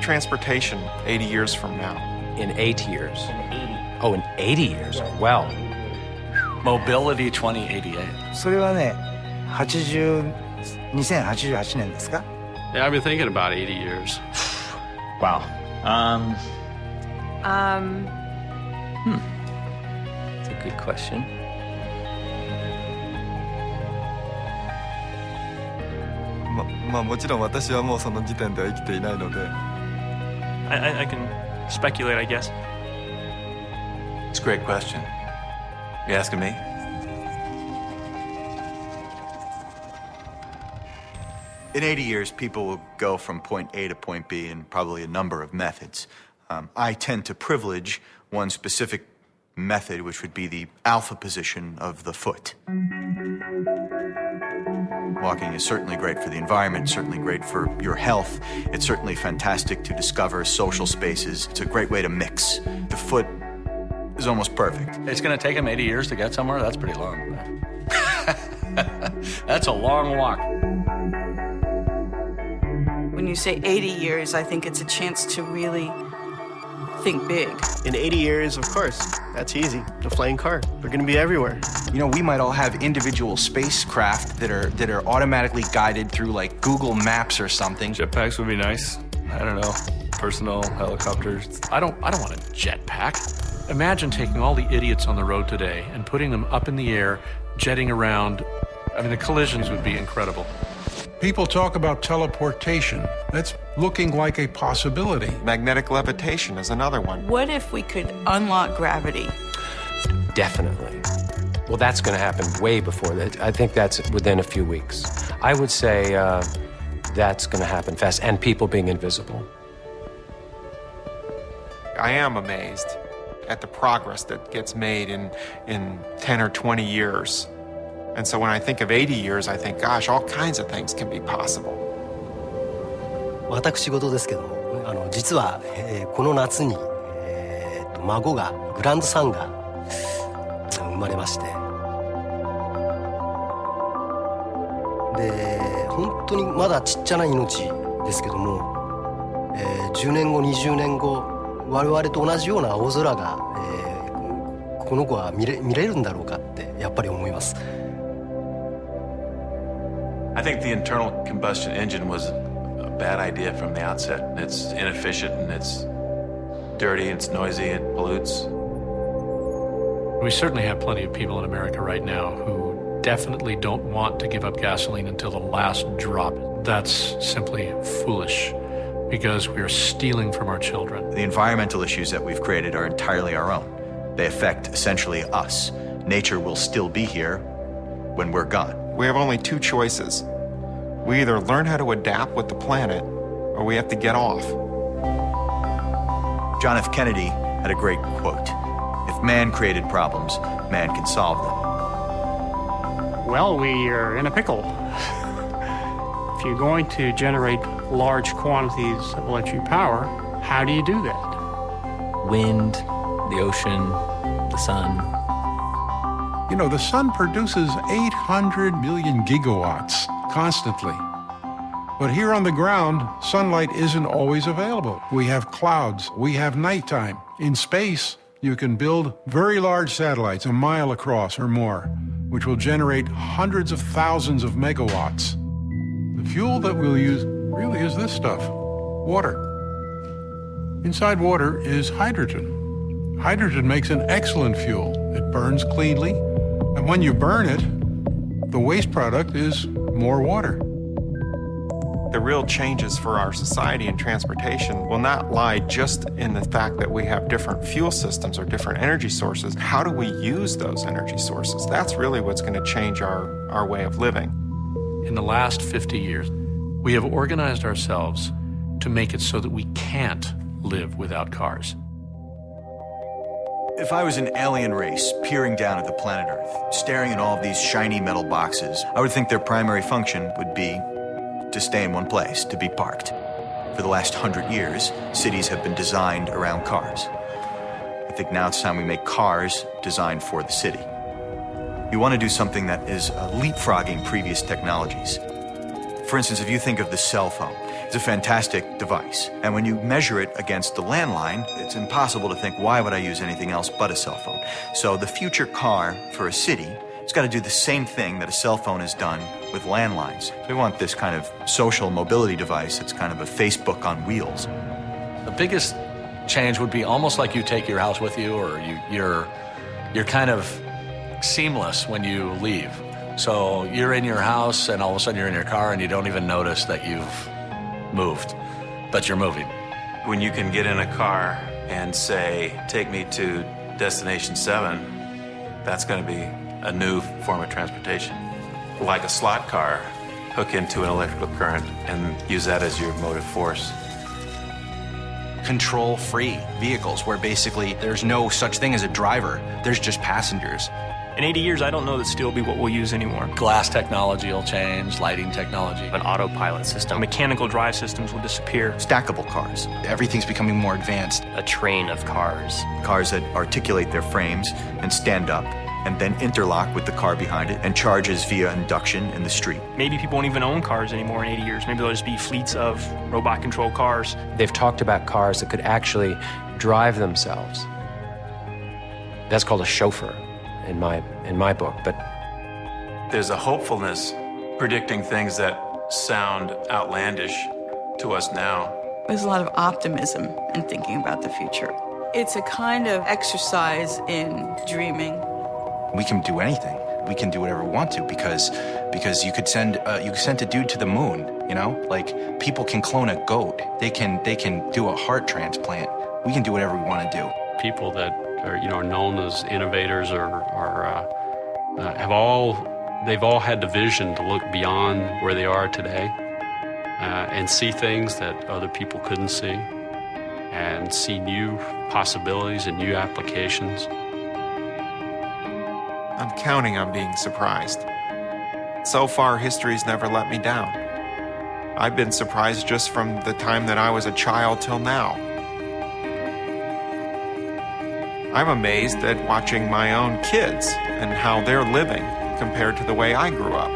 transportation 80 years from now? In 8 years. Oh, in 80 years. Well. Mobility 2088. それはね、2088年ですか? Yeah, I've been thinking about 80 years. Wow. That's a good question. I can speculate, I guess. It's a great question. You asking me? In 80 years, people will go from point A to point B in probably a number of methods. I tend to privilege one specific method, which would be the alpha position of the foot. Walking is certainly great for the environment, certainly great for your health. It's certainly fantastic to discover social spaces. It's a great way to mix. The foot is almost perfect. It's going to take him 80 years to get somewhere? That's pretty long. That's a long walk. When you say 80 years, I think it's a chance to really think big. In 80 years, of course, that's easy. A flying car. They're going to be everywhere. You know, we might all have individual spacecraft that are automatically guided through like Google Maps or something. Jetpacks would be nice. I don't know. Personal helicopters. I don't want a jetpack. Imagine taking all the idiots on the road today and putting them up in the air, jetting around. I mean, the collisions would be incredible. People talk about teleportation. That's looking like a possibility. Magnetic levitation is another one. What if we could unlock gravity? Definitely. Well, that's going to happen way before that. I think that's within a few weeks. I would say that's going to happen fast, and people being invisible. I am amazed at the progress that gets made in 10 or 20 years. And so when I think of 80 years, I think, gosh, all kinds of things can be possible. 私事ですけども、実は、この夏に、孫がグランドサンが生まれまして、で、本当にまだちっちゃな命ですけども、10年後、20年後、我々と同じような青空が、この子は見れるんだろうかってやっぱり思います。I think the internal combustion engine was a bad idea from the outset. It's inefficient and it's dirty, it's noisy, it pollutes. We certainly have plenty of people in America right now who definitely don't want to give up gasoline until the last drop. That's simply foolish because we are stealing from our children. The environmental issues that we've created are entirely our own. They affect essentially us. Nature will still be here when we're gone. We have only two choices. We either learn how to adapt with the planet, or we have to get off. John F. Kennedy had a great quote. If man created problems, man can solve them. Well, we are in a pickle. If you're going to generate large quantities of electric power, how do you do that? Wind, the ocean, the sun. You know, the sun produces 800 million gigawatts constantly. But here on the ground, sunlight isn't always available. We have clouds, we have nighttime. In space, you can build very large satellites, a mile across or more, which will generate hundreds of thousands of megawatts. The fuel that we'll use really is this stuff, water. Inside water is hydrogen. Hydrogen makes an excellent fuel. It burns cleanly, and when you burn it, the waste product is more water. The real changes for our society and transportation will not lie just in the fact that we have different fuel systems or different energy sources. How do we use those energy sources? That's really what's going to change our way of living. In the last 50 years, we have organized ourselves to make it so that we can't live without cars. If I was an alien race peering down at the planet Earth, staring at all of these shiny metal boxes, I would think their primary function would be to stay in one place, to be parked. For the last 100 years, cities have been designed around cars. I think now it's time we make cars designed for the city. You want to do something that is leapfrogging previous technologies. For instance, if you think of the cell phone, It's a fantastic device. And when you measure it against the landline, it's impossible to think, why would I use anything else but a cell phone? So the future car for a city, it's got to do the same thing that a cell phone has done with landlines. We want this kind of social mobility device that's kind of a Facebook on wheels. The biggest change would be almost like you take your house with you, or you're kind of seamless when you leave. So you're in your house and all of a sudden you're in your car and you don't even notice that you've moved, but you're moving. When you can get in a car and say, take me to destination 7, that's going to be a new form of transportation. Like a slot car, hook into an electrical current and use that as your motive force. Control-free vehicles where basically there's no such thing as a driver, there's just passengers. In 80 years, I don't know that steel will be what we'll use anymore. Glass technology will change, lighting technology. An autopilot system. Mechanical drive systems will disappear. Stackable cars. Everything's becoming more advanced. A train of cars. Cars that articulate their frames and stand up and then interlock with the car behind it and charges via induction in the street. Maybe people won't even own cars anymore in 80 years. Maybe there'll just be fleets of robot-controlled cars. They've talked about cars that could actually drive themselves. That's called a chauffeur in my book, but there's a hopefulness predicting things that sound outlandish to us now. There's a lot of optimism in thinking about the future. It's a kind of exercise in dreaming. We can do anything. We can do whatever we want to because you could send a dude to the moon, you know? Like, people can clone a goat. They can do a heart transplant. We can do whatever we want to do. People that are known as innovators they've all had the vision to look beyond where they are today and see things that other people couldn't see and see new possibilities and new applications. I'm counting on being surprised. So far, history's never let me down. I've been surprised just from the time that I was a child till now. I'm amazed at watching my own kids and how they're living compared to the way I grew up.